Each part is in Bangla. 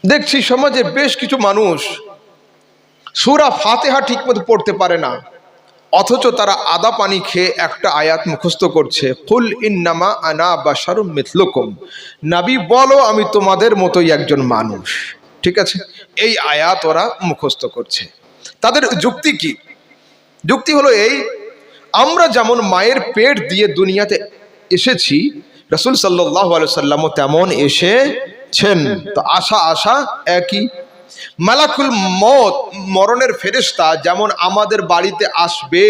দেখছি সমাজে বেশ কিছু মানুষ সূরা ফাতিহা ঠিকমতো পড়তে পারে না, অথচ তারা আদা পানি খেয়ে একটা আয়াত মুখস্থ করছে, কুল ইন্নামা আনা বাশারুম মিথলুকুম, নবী বলো আমি তোমাদের মতোই একজন মানুষ। ঠিক আছে, এই আয়াত ওরা মুখস্থ করছে। তাদের যুক্তি কি? যুক্তি হলো এই, আমরা যেমন মায়ের পেট দিয়ে দুনিয়াতে এসেছি, রাসূল সাল্লাল্লাহু আলাইহি সাল্লামও তেমন এসেছেন। তো আশা একই। মালাকুল মউত, মরণের ফেরেশতা যেমন আমাদের বাড়িতে আসবে,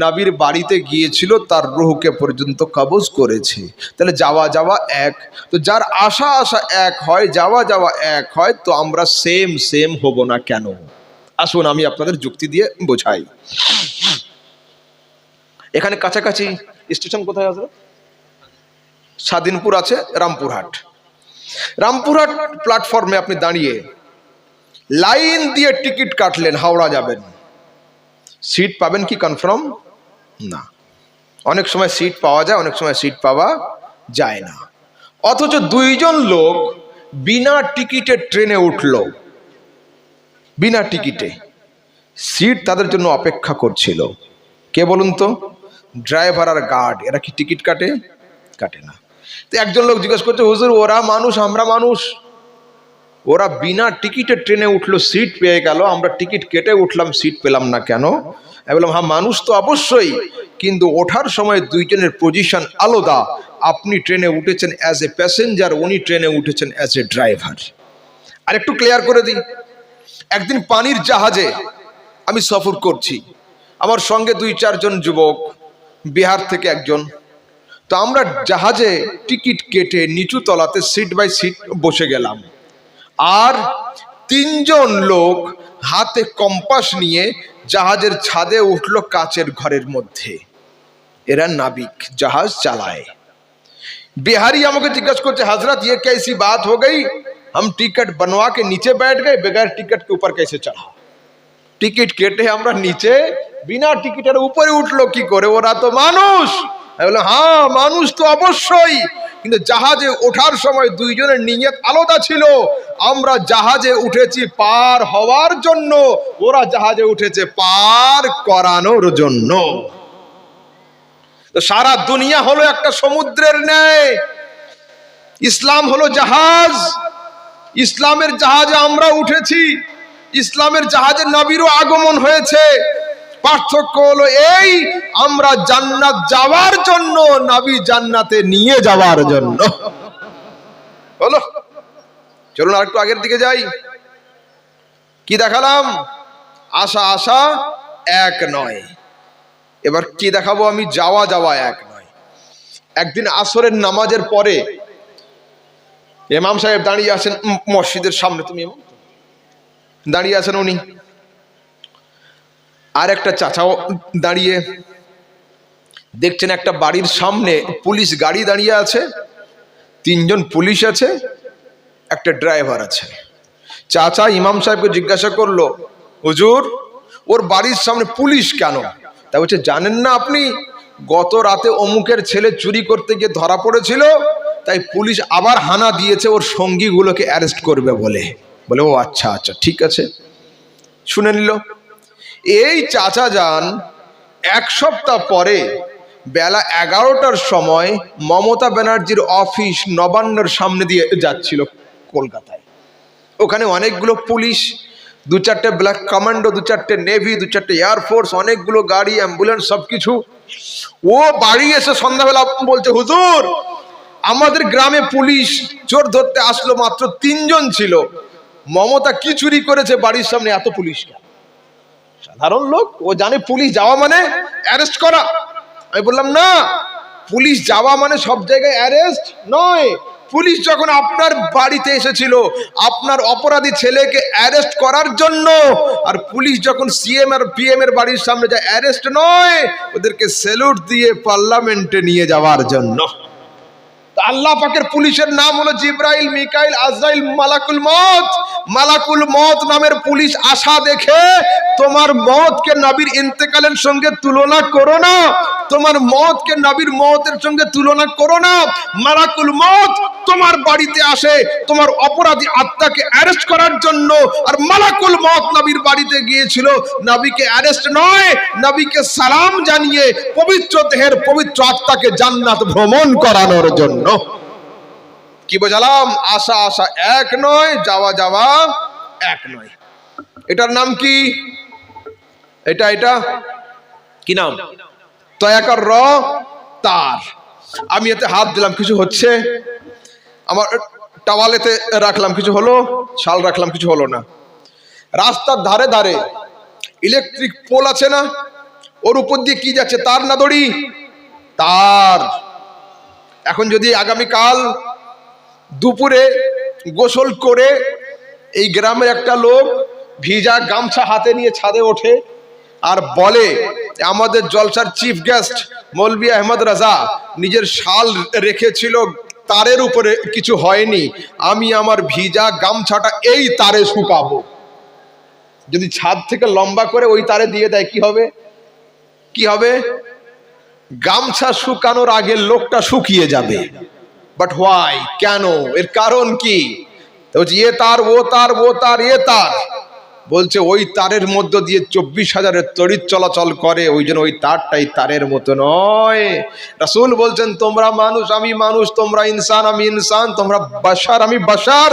নবীর বাড়িতে গিয়েছিল, তার রূহকে পর্যন্ত কবজ করেছে। তাহলে যাওয়া এক। তো যার আশা এক হয়, যাওয়া এক হয়, তো আমরা সেম হব না কেন? আসুন আমি আপনাদের যুক্তি দিয়ে বোঝাই। এখানে কাছাকাছি স্টেশন কোথায় আছে? স্বাধীনপুর আছে, রামপুরহাট প্ল্যাটফর্মে আপনি দাঁড়িয়ে লাইন দিয়ে টিকিট কাটলেন, হাওড়া যাবেন, সিট পাবেন কি কনফার্ম? না। অনেক সময় সিট পাওয়া যায়, অনেক সময় সিট পাওয়া যায় না। অথচ দুইজন লোক বিনা টিকিটে ট্রেনে উঠল, বিনা টিকিটে, সিট তাদের জন্য অপেক্ষা করছিল। কে বলুন তো? ড্রাইভার আর গার্ড। এরা কি টিকিট কাটে? কাটে না। তো একজন লোক জিজ্ঞেস করছে, হুজুর ওরা মানুষ আমরা মানুষ, ওরা বিনা টিকিটে ট্রেনে উঠলো, সিট পেয়ে গেল, আমরা টিকিট কেটে উঠলাম, সিট পেলাম না কেন? আমি বললাম, হ্যাঁ মানুষ তো অবশ্যই, কিন্তু ওঠার সময় দুইজনের পজিশন আলাদা। আপনি ট্রেনে উঠেছেন অ্যাজ এ প্যাসেঞ্জার, উনি ট্রেনে উঠেছেন অ্যাজ এ ড্রাইভার। আর একটু ক্লিয়ার করে দিই, একদিন পানির জাহাজে আমি সফর করছি, আমার সঙ্গে 2-4 জন যুবক, বিহার থেকে একজন। তো আমরা জাহাজে টিকিট কেটে নিচু তলাতে সিট বাই সিট বসে গেলাম। আর 3 জন লোক হাতে কম্পাস নিয়ে জাহাজের ছাদে উঠলো, কাচের ঘরের মধ্যে। এরা নাবিক, জাহাজ চালায়। बिहारी আমাকে জিজ্ঞাসা করছে, हजरत ये कैसी बात हो गई, हम टिकट बनवा के नीचे बैठ गए, बगैर टिकट के ऊपर कैसे चढ़ा? টিকিট কেটে আমরা নিচে, বিনা টিকিটের উপরে উঠলো কি করে? ওরা তো মানুষ। আমি বললাম, হ্যাঁ মানুষ তো অবশ্যই, কিন্তু জাহাজে ওঠার সময় দুইজনের নিয়ত আলাদা ছিল। আমরা জাহাজে উঠেছি পার হওয়ার জন্য, ওরা জাহাজে উঠেছে পার করানোর জন্য। তো সারা দুনিয়া হলো একটা সমুদ্রের ন্যায়, ইসলাম হলো জাহাজ, ইসলামের জাহাজে আমরা উঠেছি, ইসলামের জাহাজে নবীরও আগমন হয়েছে। পার্থক্য হলো এই, আমরা জান্নাত যাওয়ার জন্য, নবী জান্নাতে নিয়ে যাওয়ার জন্য। বলো, চলুন আরেকটু আগের দিকে যাই। কি দেখালাম? আশা এক নয়। এবার কি দেখাবো আমি? যাওয়া এক নয়। একদিন আসরের নামাজের পরে ইমাম সাহেব দাঁড়িয়ে আছেন মসজিদের সামনে, তুমি দাঁড়িয়ে আছেন উনি, আর একটা চাচাও দাঁড়িয়ে। দেখছেন একটা বাড়ির সামনে পুলিশ গাড়ি দাঁড়িয়ে আছে, 3 জন পুলিশ আছে, একটা ড্রাইভার আছে। চাচা ইমাম সাহেবকে জিজ্ঞাসা করলো, হুজুর ওর বাড়ির সামনে পুলিশ কেন? তা বলছে, জানেন না আপনি, গত রাতে অমুকের ছেলে চুরি করতে গিয়ে ধরা পড়েছিল, তাই পুলিশ আবার হানা দিয়েছে ওর সঙ্গীগুলোকে অ্যারেস্ট করবে বলে। ও আচ্ছা ঠিক আছে, শুনে নিল। এই চাচা যান 1 সপ্তাহ পরে বেলা 11টার সময় মমতা ব্যানার্জির অফিস নবান্নর সামনে দিয়ে যাচ্ছিল কলকাতায়। ওখানে অনেকগুলো পুলিশ, 2-4টে ব্ল্যাক কমান্ডো, 2-4টে নেভি, 2-4টে এয়ারফোর্স, অনেকগুলো গাড়ি, অ্যাম্বুলেন্স, সবকিছু। ও বাড়ি এসে সন্ধ্যাবেলা বলছে, হুজুর আমাদের গ্রামে পুলিশ চোর ধরতে আসলো, মাত্র 3 জন ছিল, মমতা কি চুরি করেছে বাড়ির সামনে এত পুলিশ কেন? সাধারণ লোক, ও জানে পুলিশ যাওয়া মানে অ্যারেস্ট করা। আমি বললাম, না, পুলিশ যাওয়া মানে সব জায়গায় অ্যারেস্ট নয়। পুলিশ যখন আপনার বাড়িতে এসেছিল আপনার অপরাধী ছেলেকে অ্যারেস্ট করার জন্য, আর পুলিশ যখন সিএম আর পিএম এর বাড়ির সামনে যায়, অ্যারেস্ট নয়, ওদেরকে স্যালুট দিয়ে পার্লামেন্টে নিয়ে যাওয়ার জন্য। আল্লাহ পাকের পুলিশের নাম হলো জিব্রাইল, মিকাইল, আজরাইল, মালাকুল মউত। মালাকুল মত নামের পুলিশ আসা দেখে তোমার মতকে নবীর ইন্তেকালের সঙ্গে তুলনা করো না, তোমার মতকে নবীর মতের সঙ্গে তুলনা করো না। মালাকুল মত তোমার বাড়িতে আসে তোমার অপরাধী আত্মাকে অ্যারেস্ট করার জন্য, আর মালাকুল মত নবীর বাড়িতে গিয়েছিল নবীকে অ্যারেস্ট নয়, নবীকে সালাম জানিয়ে পবিত্র দেহের পবিত্র আত্মাকে জান্নাত ভ্রমণ করানোর জন্য। কি বোঝালাম? আশা আশা এক নয়, যাওয়া যাওয়া এক নয়। এটার নাম কি? এটা কি নাম? তয়াকার র তার। আমি এতে হাত দিলাম, কিছু হচ্ছে? আমার টাওয়ালেতে রাখলাম, কিছু হলো? শাল রাখলাম, কিছু হলো না। রাস্তার ধারে ধারে ইলেকট্রিক পোল আছে না, ওর উপর দিয়ে কি যাচ্ছে? তার না দড়ি? তার। এখন যদি আগামীকাল দুপুরে গোসল করে এই গ্রামের একটা লোক ভিজা গামছা হাতে নিয়ে ছাদে ওঠে আর বলে আমাদের জলসার চিফ গেস্ট মৌলভী আহমদ রাজা নিজের শাল রেখেছিল তারের উপরে, কিছু হয়নি, আমি আমার ভিজা গামছাটা এই তারে শুকাবো। যদি ছাদ থেকে লম্বা করে ওই তারে দিয়ে দেয়, কি হবে? কি হবে? গামছা শুকানোর আগে লোকটা শুকিয়ে যাবে। But why? কেন? এর কারণ কি? এ তার, ও তার, ও তার, এ তার। বলছে ওই তারের মধ্য দিয়ে 24,000-এর তড়িৎ চলাচল করে, ওই জন্য ওই তারটাই তারের মতো নয়। রাসূল বলছেন তোমরা মানুষ, আমি মানুষ, তোমরা ইনসান, আমি ইনসান, তোমরা বাশার, আমি বাশার।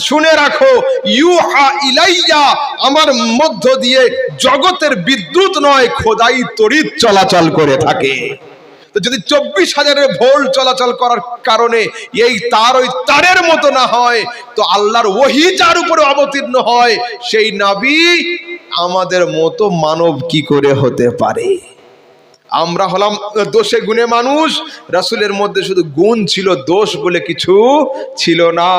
শুনে রাখো, ইউহা ইলাইয়া, আমার মধ্য দিয়ে জগতের বিদ্যুৎ নয় খোদাই তড়িৎ চলাচল করে থাকে। তো যদি 24,000-এর ভোল্ট চলাচল করার কারণে এই তার ওই তারের মতো না হয়, তো আল্লাহর ওহী যার উপরে অবতীর্ণ হয় সেই নবী আমাদের মতো মানব কি করে হতে পারে? আমরা হলাম দোষে গুণে মানুষ, রাসূলের মধ্যে শুধু গুণ ছিল, দোষ বলে কিছু ছিল না।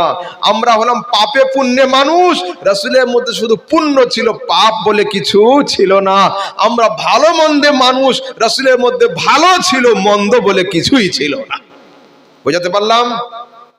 আমরা হলাম পাপে পুণ্যে মানুষ, রাসূলের মধ্যে শুধু পুণ্য ছিল, পাপ বলে কিছু ছিল না। আমরা ভালো মন্দে মানুষ, রাসূলের মধ্যে ভালো ছিল, মন্দ বলে কিছুই ছিল না। বোঝাতে পারলাম?